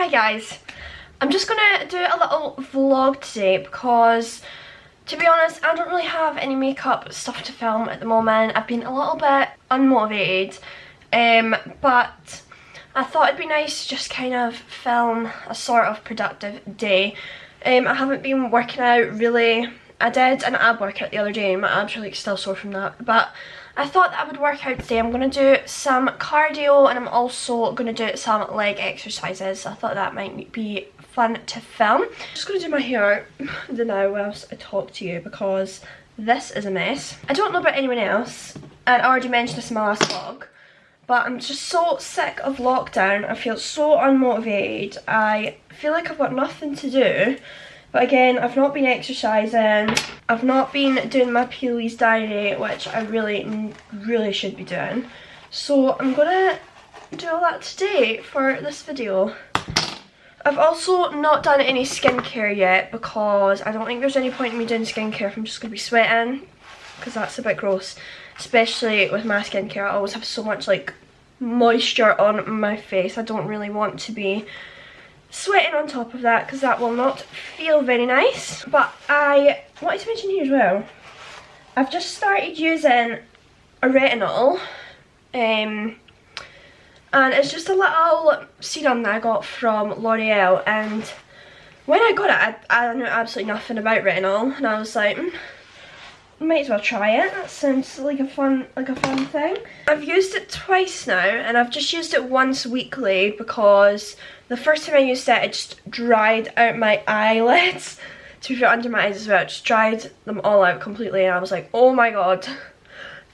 Hi guys, I'm just gonna do a little vlog today because, to be honest, I don't really have any makeup stuff to film at the moment. I've been a little bit unmotivated, but I thought it'd be nice to just kind of film a sort of productive day. I haven't been working out really. I did an ab workout the other day and my abs are like still sore from that, but I thought that I would work out today. I'm going to do some cardio and I'm also going to do some leg exercises. I thought that might be fun to film. I'm just going to do my hair now whilst I talk to you because this is a mess. I don't know about anyone else, and I already mentioned this in my last vlog, but I'm just so sick of lockdown. I feel so unmotivated. I feel like I've got nothing to do. But again, I've not been exercising, I've not been doing my Peely's diary, which I really should be doing. So I'm gonna do all that today for this video. I've also not done any skincare yet because I don't think there's any point in me doing skincare if I'm just gonna be sweating, because that's a bit gross. Especially with my skincare, I always have so much like moisture on my face. I don't really want to be sweating on top of that because that will not feel very nice. But I wanted to mention here as well, I've just started using a retinol, and it's just a little serum that I got from L'Oreal, and when I got it I knew absolutely nothing about retinol and I was like, might as well try it. That sounds like a fun thing. I've used it twice now and I've just used it once weekly because the first time I used it just dried out my eyelids. To be fair, under my eyes as well, it just dried them all out completely and I was like, oh my god,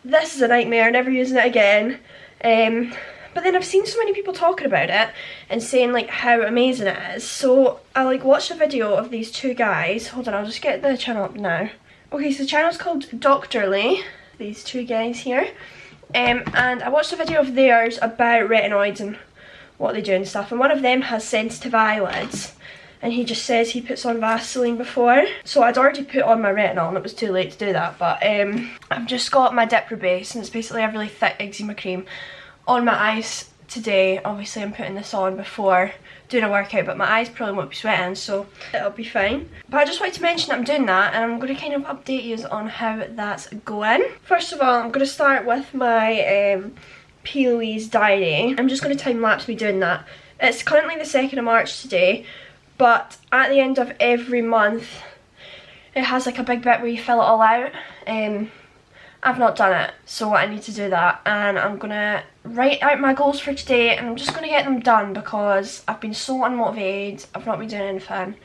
this is a nightmare, never using it again. But then I've seen so many people talking about it and saying like how amazing it is, so I like watched a video of these two guys. Hold on, I'll just get the channel up now. Okay, so the channel's called Dr. Lee, these two guys here, and I watched a video of theirs about retinoids and what they do and stuff, and one of them has sensitive eyelids and he just says he puts on Vaseline before. So I'd already put on my retinol and it was too late to do that, but I've just got my Dipper Base and it's basically a really thick eczema cream on my eyes today. Obviously I'm putting this on before doing a workout, but my eyes probably won't be sweating, so it'll be fine. But I just wanted to mention that I'm doing that and I'm going to kind of update you on how that's going. First of all, I'm going to start with my Peely's diary. I'm just going to time lapse me doing that. It's currently the 2nd of March today, but at the end of every month it has like a big bit where you fill it all out. I've not done it, so I need to do that, and I'm gonna write out my goals for today and I'm just gonna get them done because I've been so unmotivated. I've not been doing anything.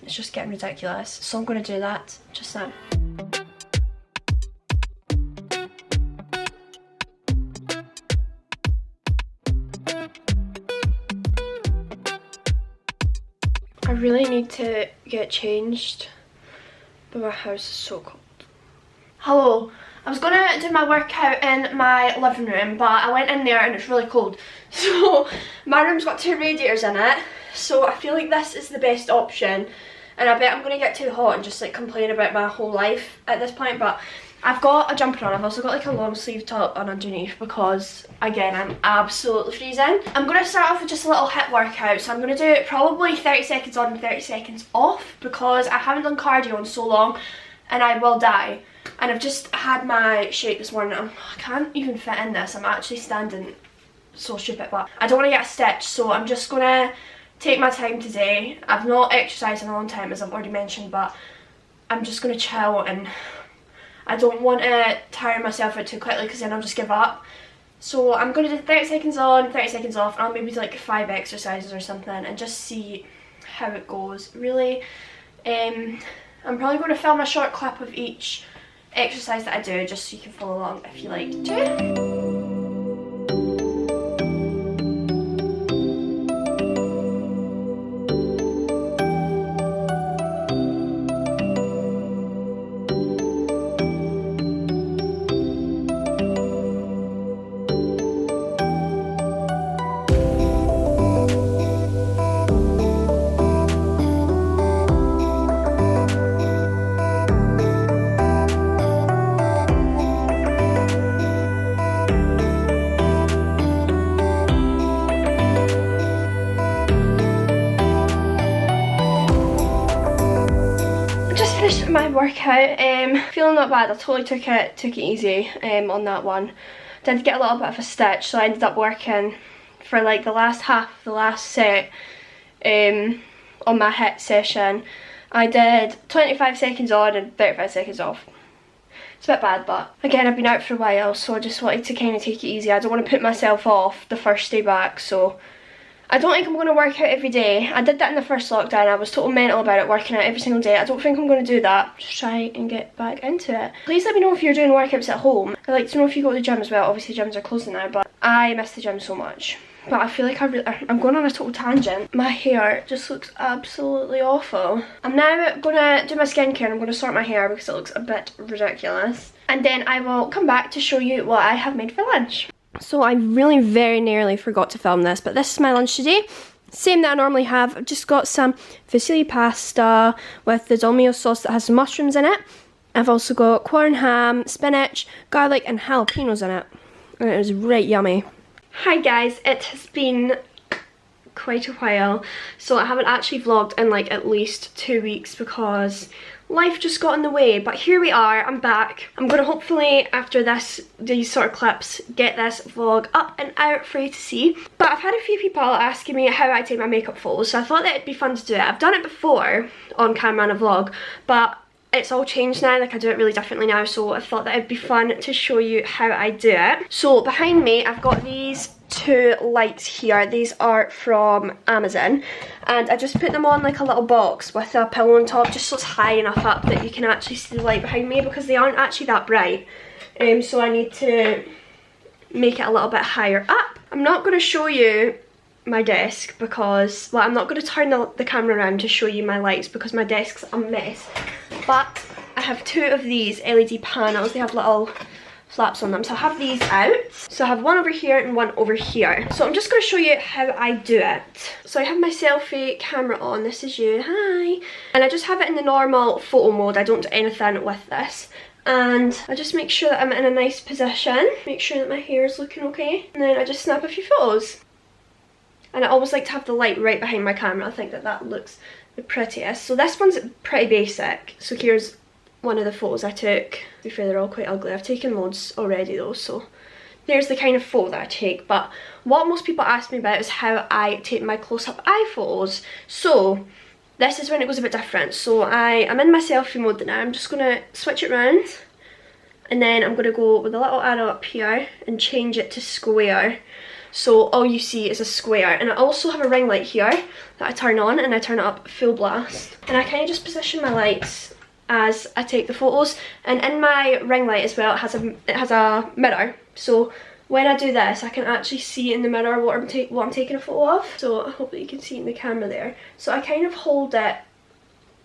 It's just getting ridiculous, so I'm gonna do that just now. I really need to get changed, but my house is so cold. Hello. I was gonna do my workout in my living room, but I went in there and it's really cold. So my room's got 2 radiators in it, so I feel like this is the best option. And I bet I'm gonna get too hot and just like complain about my whole life at this point, but I've got a jumper on. I've also got like a long sleeve top on underneath because, again, I'm absolutely freezing. I'm gonna start off with just a little HIIT workout. So I'm gonna do probably 30 seconds on and 30 seconds off because I haven't done cardio in so long and I will die. And I've just had my shake this morning. I can't even fit in this. I'm actually standing so stupid, but I don't want to get a stitch, so I'm just going to take my time today. I've not exercised in a long time, as I've already mentioned, but I'm just going to chill, and I don't want to tire myself out too quickly because then I'll just give up. So I'm going to do 30 seconds on, 30 seconds off, and I'll maybe do like 5 exercises or something and just see how it goes. Really, I'm probably going to film a short clip of each exercise that I do just so you can follow along if you like to. workout. Feeling not bad. I totally took it easy on that one. Did get a little bit of a stitch, so I ended up working for like the last half, the last set on my HIIT session. I did 25 seconds on and 35 seconds off. It's a bit bad, but again, I've been out for a while, so I just wanted to kind of take it easy. I don't want to put myself off the first day back, so I don't think I'm going to work out every day. I did that in the first lockdown. I was total mental about it, working out every single day. I don't think I'm going to do that. Just try and get back into it. Please let me know if you're doing workouts at home. I'd like to know if you go to the gym as well. Obviously gyms are closing now, but I miss the gym so much. But I feel like I'm going on a total tangent. My hair just looks absolutely awful. I'm now going to do my skincare and I'm going to sort my hair because it looks a bit ridiculous. And then I will come back to show you what I have made for lunch. So I really very nearly forgot to film this, but this is my lunch today. Same that I normally have. I've just got some fusilli pasta with the dolmio sauce that has some mushrooms in it. I've also got corn ham, spinach, garlic and jalapenos in it. And it was right yummy. Hi guys, it has been quite a while, so I haven't actually vlogged in like at least 2 weeks because life just got in the way, but here we are, I'm back. I'm gonna hopefully, after these sort of clips, get this vlog up and out for you to see. But I've had a few people asking me how I take my makeup photos, so I thought that it'd be fun to do it. I've done it before on camera in a vlog, but it's all changed now, like I do it really differently now, so I thought that it'd be fun to show you how I do it. So behind me I've got these two lights here. These are from Amazon and I just put them on like a little box with a pillow on top just so it's high enough up that you can actually see the light behind me because they aren't actually that bright. So I need to make it a little bit higher up. I'm not going to show you my desk because, well, I'm not going to turn the camera around to show you my lights because my desk's a mess. But I have two of these LED panels. They have little flaps on them, so I have these out. So I have one over here and one over here. So I'm just going to show you how I do it. So I have my selfie camera on. This is you, hi. And I just have it in the normal photo mode. I don't do anything with this. And I just make sure that I'm in a nice position. Make sure that my hair is looking okay. And then I just snap a few photos. And I always like to have the light right behind my camera. I think that that looks the prettiest. So this one's pretty basic. So here's one of the photos I took. To be fair, they're all quite ugly. I've taken loads already though, so there's the kind of photo that I take. But what most people ask me about is how I take my close-up eye photos. So this is when it goes a bit different. So I'm in my selfie mode now. I'm just going to switch it round. And then I'm going to go with a little arrow up here and change it to square. So all you see is a square. And I also have a ring light here that I turn on and I turn it up full blast. And I kind of just position my lights as I take the photos. And in my ring light as well, it has a mirror. So when I do this, I can actually see in the mirror what I'm taking a photo of. So I hope that you can see in the camera there. So I kind of hold it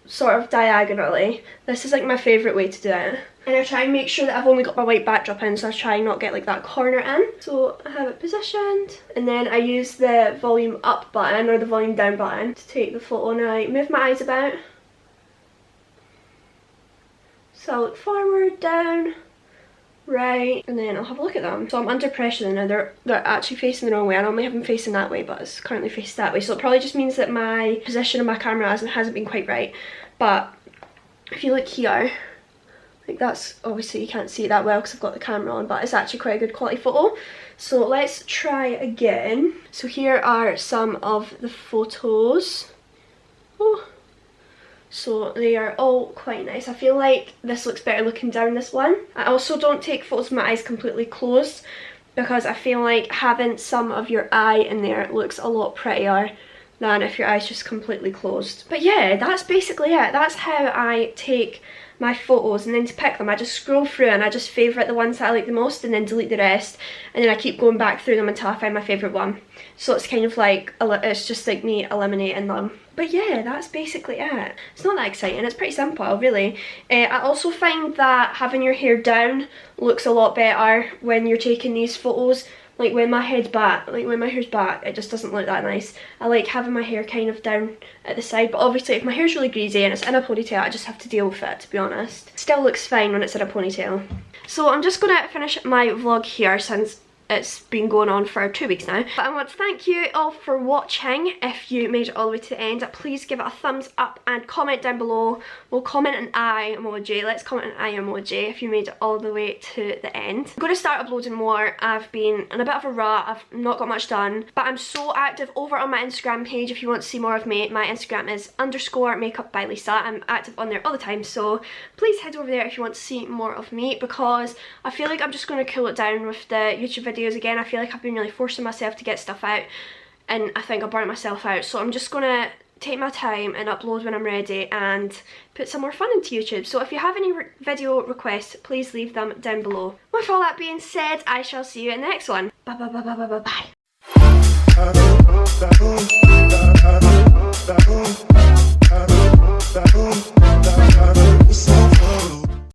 sort of diagonally. This is like my favourite way to do it. And I try and make sure that I've only got my white backdrop in, so I try and not get like that corner in. So I have it positioned, and then I use the volume up button or the volume down button to take the photo. And I move my eyes about. So I'll look forward, down, right, and then I'll have a look at them. So I'm under pressure now. They're actually facing the wrong way. I normally have them facing that way, but it's currently faced that way. So it probably just means that my position of my camera hasn't been quite right. But if you look here, like that's, obviously you can't see it that well because I've got the camera on, but it's actually quite a good quality photo. So let's try again. So here are some of the photos. Oh. So they are all quite nice. I feel like this looks better looking down this one. I also don't take photos with my eyes completely closed because I feel like having some of your eye in there looks a lot prettier than if your eye's just completely closed. But yeah, that's basically it. That's how I take my photos, and then to pick them I just scroll through and I just favourite the ones that I like the most and then delete the rest, and then I keep going back through them until I find my favourite one. So it's kind of like, it's just like me eliminating them. But yeah, that's basically it. It's not that exciting, it's pretty simple really. I also find that having your hair down looks a lot better when you're taking these photos. Like when my hair's back, it just doesn't look that nice. I like having my hair kind of down at the side, but obviously if my hair's really greasy and it's in a ponytail, I just have to deal with it, to be honest. Still looks fine when it's in a ponytail. So I'm just gonna finish my vlog here since it's been going on for 2 weeks now. But I want to thank you all for watching. If you made it all the way to the end, please give it a thumbs up and comment down below. We'll comment an eye emoji. Let's comment an eye emoji if you made it all the way to the end. I'm going to start uploading more. I've been in a bit of a rut. I've not got much done, but I'm so active over on my Instagram page. If you want to see more of me, my Instagram is _makeup_by_Lisa. I'm active on there all the time, so please head over there if you want to see more of me, because I feel like I'm just going to cool it down with the YouTube videos again. I feel like I've been really forcing myself to get stuff out, and I think I burnt myself out, so I'm just going to take my time and upload when I'm ready and put some more fun into YouTube. So if you have any video requests, please leave them down below. With all that being said, I shall see you in the next one. Bye bye bye bye bye bye bye.